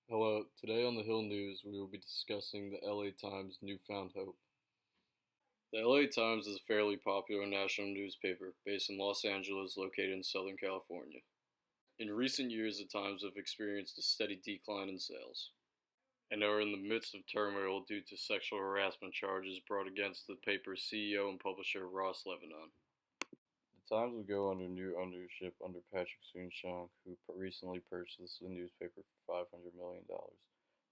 Hello, today on the Hill News we will be discussing the LA Times' newfound hope. The LA Times is a fairly popular national newspaper based in Los Angeles located in Southern California. In recent years, the Times have experienced a steady decline in sales and are in the midst of turmoil due to sexual harassment charges brought against the paper's CEO and publisher Ross Lebanon. The Times will go under new ownership under Patrick Soon-Shiong, who recently purchased the newspaper for $500 million.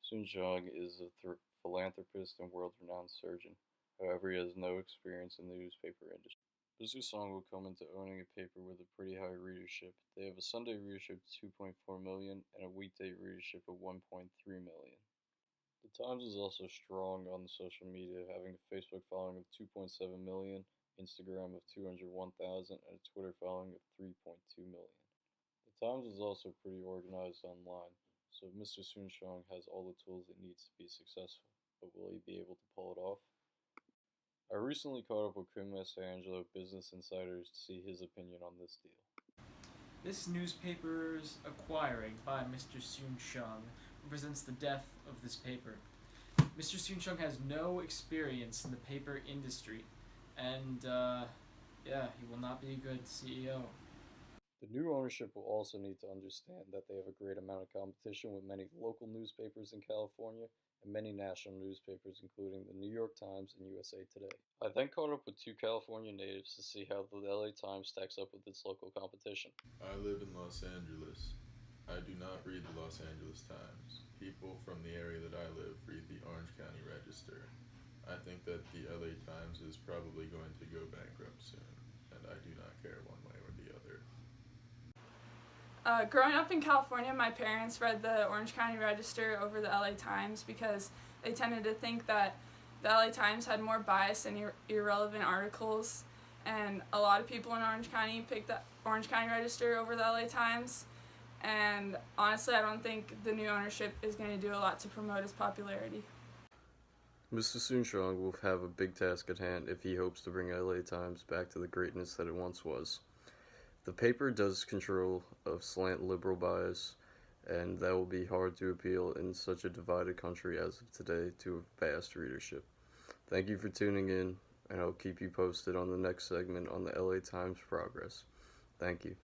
Soon-Shiong is a philanthropist and world-renowned surgeon. However, he has no experience in the newspaper industry. Mr. Song will come into owning a paper with a pretty high readership. They have a Sunday readership of 2.4 million and a weekday readership of 1.3 million. The Times is also strong on social media, having a Facebook following of 2.7 million, Instagram of 201,000, and a Twitter following of 3.2 million. The Times is also pretty organized online, so Mr. Soonshong has all the tools it needs to be successful, but will he be able to pull it off? I recently caught up with Kim Angelo of Business Insiders to see his opinion on this deal. This newspaper's acquiring by Mr. Soon Shung represents the death of this paper. Mr. Soon Shung has no experience in the paper industry, and he will not be a good CEO. The new ownership will also need to understand that they have a great amount of competition with many local newspapers in California and many national newspapers, including the New York Times and USA Today. I then caught up with two California natives to see how the LA Times stacks up with its local competition. I live in Los Angeles. I do not read the Los Angeles Times. People from the area that I live read the Orange County Register. I think that the LA Times is probably going to go bankrupt soon, and I do not care one way or the other. Growing up in California, my parents read the Orange County Register over the LA Times because they tended to think that the LA Times had more bias and irrelevant articles, and a lot of people in Orange County picked the Orange County Register over the LA Times. And honestly, I don't think the new ownership is going to do a lot to promote its popularity. Mr. Soonstrong will have a big task at hand if he hopes to bring LA Times back to the greatness that it once was. The paper does control a slant liberal bias, and that will be hard to appeal in such a divided country as of today to a vast readership. Thank you for tuning in, and I'll keep you posted on the next segment on the LA Times progress. Thank you.